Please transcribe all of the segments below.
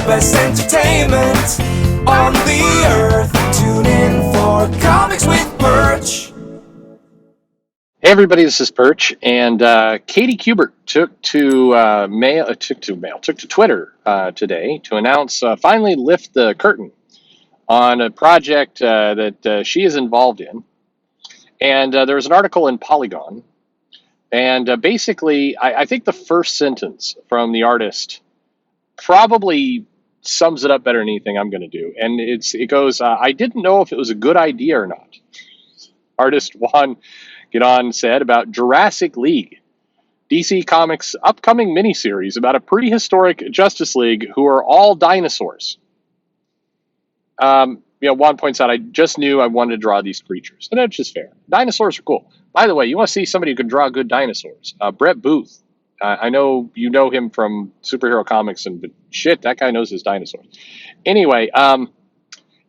best entertainment on the earth. Tune in for Comics with Perch. Hey everybody, this is Perch, and Katie Kubert took to Twitter today to announce finally lift the curtain on a project that she is involved in. And there was an article in Polygon, and basically, I think the first sentence from the artist probably sums it up better than anything I'm going to do. And it goes, I didn't know if it was a good idea or not. Artist Juan Guidon said about Jurassic League, DC Comics' upcoming miniseries about a prehistoric Justice League who are all dinosaurs. Juan points out, I just knew I wanted to draw these creatures. And that's just fair. Dinosaurs are cool. By the way, you want to see somebody who can draw good dinosaurs. Brett Booth. I know you know him from superhero comics, but shit, that guy knows his dinosaurs. Anyway,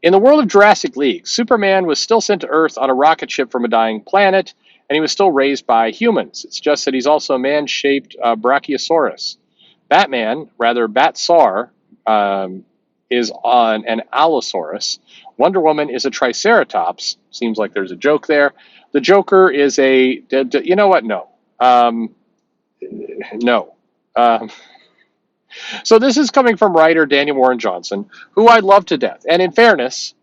in the world of Jurassic League, Superman was still sent to Earth on a rocket ship from a dying planet, and he was still raised by humans. It's just that he's also a man-shaped Brachiosaurus. Batman, rather Batsar, is on an Allosaurus. Wonder Woman is a Triceratops. Seems like there's a joke there. The Joker is a... You know what? No. No. So this is coming from writer Daniel Warren Johnson, who I love to death. And in fairness,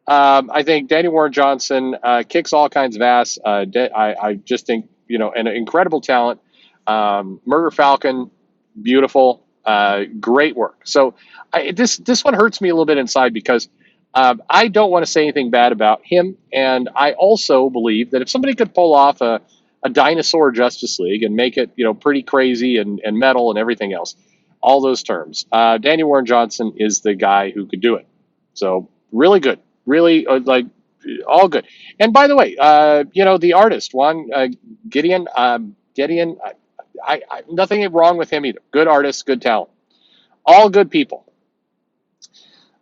I think Daniel Warren Johnson kicks all kinds of ass. I just think, an incredible talent. Murder Falcon, beautiful, great work. So this one hurts me a little bit inside because I don't want to say anything bad about him. And I also believe that if somebody could pull off a dinosaur Justice League and make it, pretty crazy and metal and everything else, all those terms, Daniel Warren Johnson is the guy who could do it. So really good, really all good. And by the way, the artist Juan Gideon, I nothing wrong with him either. Good artist, good talent, all good people.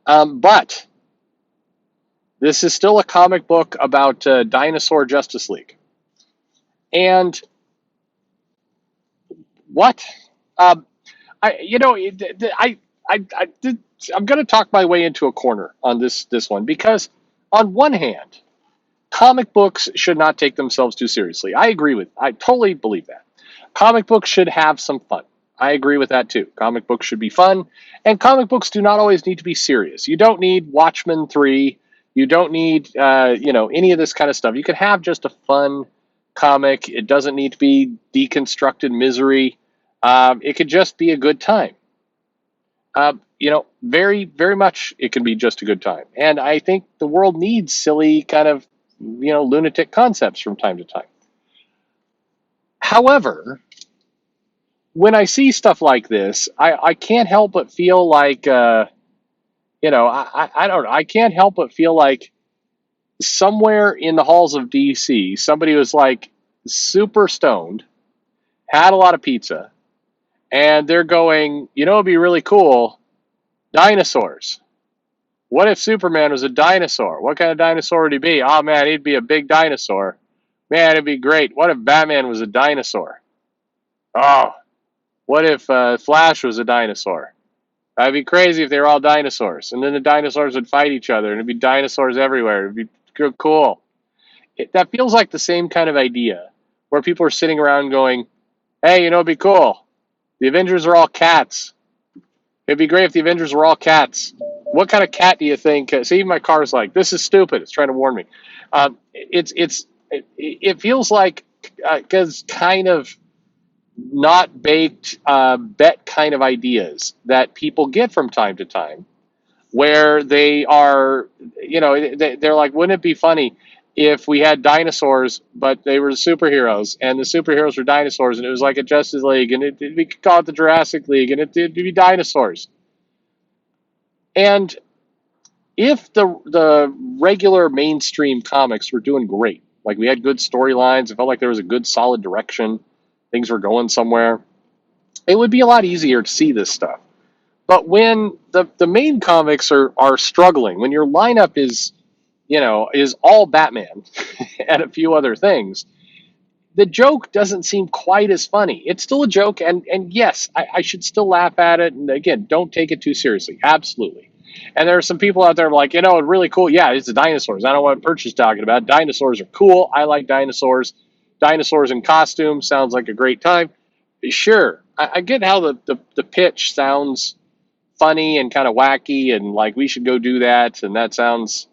But this is still a comic book about Dinosaur Justice League. And what? I'm going to talk my way into a corner on this one because, on one hand, comic books should not take themselves too seriously. I totally believe that. Comic books should have some fun. I agree with that too. Comic books should be fun, and comic books do not always need to be serious. You don't need Watchmen 3. You don't need, any of this kind of stuff. You can have just a fun comic. It doesn't need to be deconstructed misery. It could just be a good time. Very, very much it can be just a good time. And I think the world needs silly kind of, lunatic concepts from time to time. However, when I see stuff like this, I can't help but feel like, I don't know, I can't help but feel like somewhere in the halls of DC, somebody was like super stoned, had a lot of pizza, and they're going, it'd be really cool, dinosaurs. What if Superman was a dinosaur? What kind of dinosaur would he be? Oh man, he'd be a big dinosaur. Man, it'd be great. What if Batman was a dinosaur? Oh, what if Flash was a dinosaur? That'd be crazy if they were all dinosaurs. And then the dinosaurs would fight each other, and it'd be dinosaurs everywhere. It'd be cool. That feels like the same kind of idea where people are sitting around going, hey, it'd be cool. The Avengers are all cats. It'd be great if the Avengers were all cats. What kind of cat do you think? See, my car's like, this is stupid. It's trying to warn me. It feels like because kind of not baked bet kind of ideas that people get from time to time, where they are, they're like, wouldn't it be funny if we had dinosaurs, but they were superheroes, and the superheroes were dinosaurs, and it was like a Justice League, and we could call it the Jurassic League, and it'd be dinosaurs. And if the regular mainstream comics were doing great, like we had good storylines, it felt like there was a good solid direction, things were going somewhere, it would be a lot easier to see this stuff. But when the main comics are struggling, when your lineup is all Batman and a few other things, the joke doesn't seem quite as funny. It's still a joke, and yes, I should still laugh at it. And again, don't take it too seriously. Absolutely. And there are some people out there like, really cool. Yeah, it's the dinosaurs. I don't know what Perch is talking about. Dinosaurs are cool. I like dinosaurs. Dinosaurs in costume sounds like a great time. Sure, I get how the pitch sounds funny and kind of wacky, and like we should go do that, and that sounds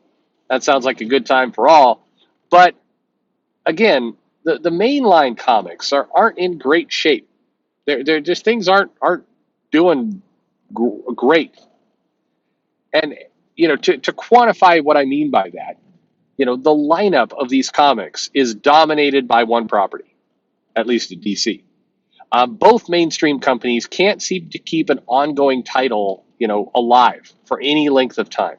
like a good time for all. But again, the mainline comics aren't in great shape. They're just things aren't doing great. And to quantify what I mean by that, the lineup of these comics is dominated by one property, at least at DC. Both mainstream companies can't seem to keep an ongoing title, alive for any length of time.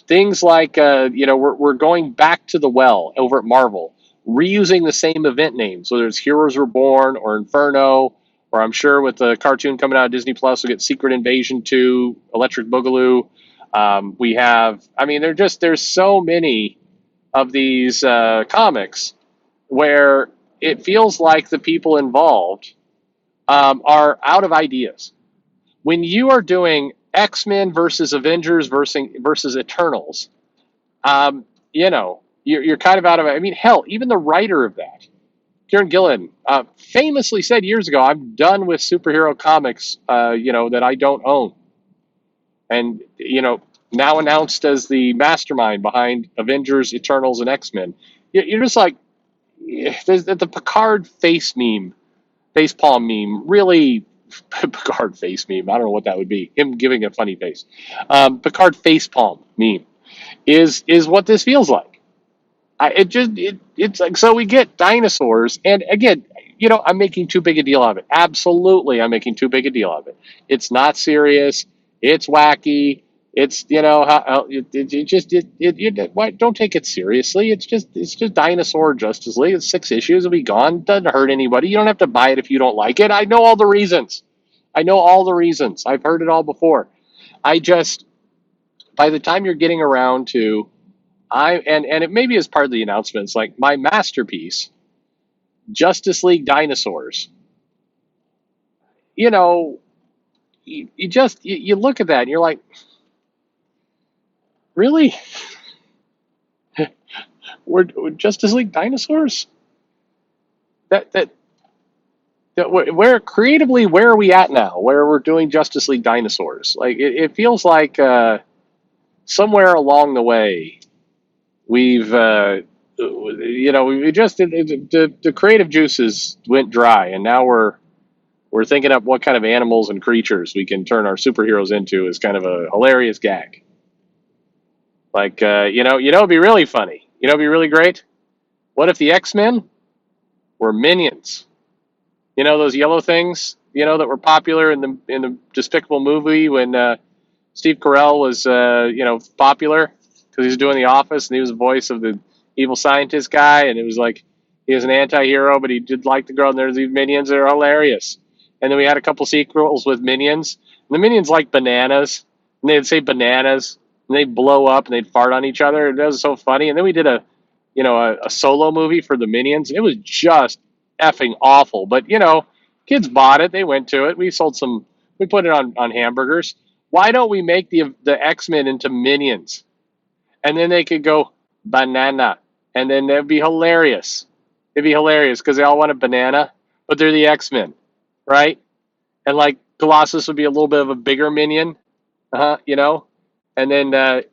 Things like, we're going back to the well over at Marvel, reusing the same event names, whether it's Heroes Reborn or Inferno, or I'm sure with the cartoon coming out of Disney Plus, we'll get Secret Invasion 2, Electric Boogaloo. We have, there's so many of these comics where it feels like the people involved are out of ideas. When you are doing X-Men versus Avengers versus Eternals, you're kind of out of it. I mean, hell, even the writer of that, Kieran Gillen, famously said years ago, "I'm done with superhero comics, that I don't own." And now announced as the mastermind behind Avengers, Eternals, and X-Men. You're just like, there's the Picard face palm meme, really. Picard face meme. I don't know what that would be. Him giving a funny face. Picard face palm meme is what this feels like. It's like, so we get dinosaurs, and again, I'm making too big a deal of it. Absolutely, I'm making too big a deal of it. It's not serious. It's wacky. It's why don't take it seriously. It's just Dinosaur Justice League. It's 6 issues. It'll be gone. Doesn't hurt anybody. You don't have to buy it if you don't like it. I know all the reasons. I've heard it all before. I just, by the time you're getting around to, and it maybe as part of the announcements, like my masterpiece, Justice League Dinosaurs. You look at that and you're like, really? we're Justice League Dinosaurs? Where creatively, where are we at now? Where we're doing Justice League Dinosaurs? Like it feels like somewhere along the way we've we just the creative juices went dry, and now we're thinking up what kind of animals and creatures we can turn our superheroes into as kind of a hilarious gag. Like it'd be really funny. It'd be really great. What if the X-Men were minions? Those yellow things, that were popular in the Despicable movie when Steve Carell was popular because he was doing The Office and he was the voice of the evil scientist guy, and it was like he was an anti-hero, but he did like the girl, and there's these minions that are hilarious. And then we had a couple sequels with minions, and the minions like bananas, and they'd say bananas, and they'd blow up and they'd fart on each other. It was so funny. And then we did a solo movie for the minions. It was just effing awful, but kids bought it, they went to it, we put it on hamburgers. Why don't we make the X-Men into minions, and then they could go banana, and then it'd be hilarious because they all want a banana, but they're the X-Men, right? And like Colossus would be a little bit of a bigger minion, and then the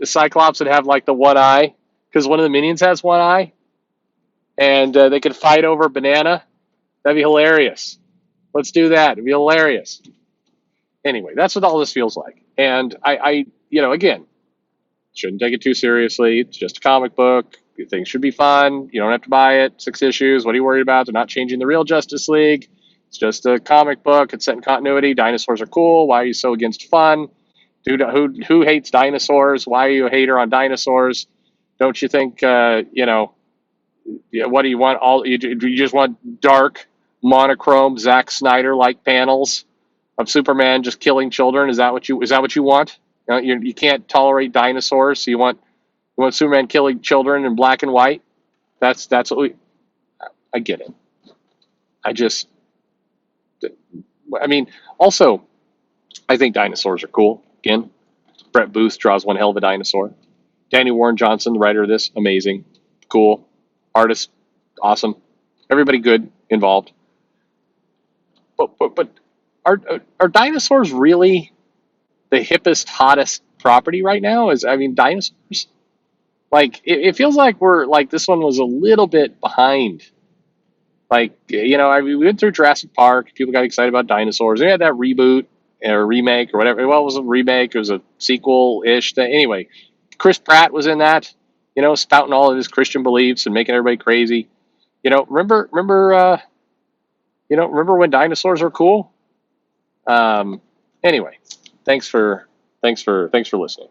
Cyclops would have like the one eye because one of the minions has one eye, and they could fight over a banana. That'd be hilarious. Let's do that. It'd be hilarious. Anyway, that's what all this feels like. And I again, shouldn't take it too seriously. It's just a comic book. Things should be fun. You don't have to buy it. 6 issues. What are you worried about? They're not changing the real Justice League. It's just a comic book. It's set in continuity. Dinosaurs are cool. Why are you so against fun? Dude, who hates dinosaurs? Why are you a hater on dinosaurs? Don't you think, what do you want? You just want dark, monochrome, Zack Snyder-like panels of Superman just killing children? Is that what you want? You can't tolerate dinosaurs, so you want Superman killing children in black and white? That's what we. I get it. I just, I mean, also, I think dinosaurs are cool. Again, Brett Booth draws one hell of a dinosaur. Danny Warren Johnson, the writer of this, amazing, cool, artist, awesome. Everybody good involved. But are dinosaurs really the hippest, hottest property right now? Is I mean, dinosaurs. Like it feels like we're like this one was a little bit behind. Like I mean, we went through Jurassic Park. People got excited about dinosaurs. They had that reboot or remake or whatever. Well, it was a remake. It was a sequel ish thing. Anyway, Chris Pratt was in that. Spouting all of his Christian beliefs and making everybody crazy. Remember when dinosaurs were cool? Um, anyway, thanks for listening.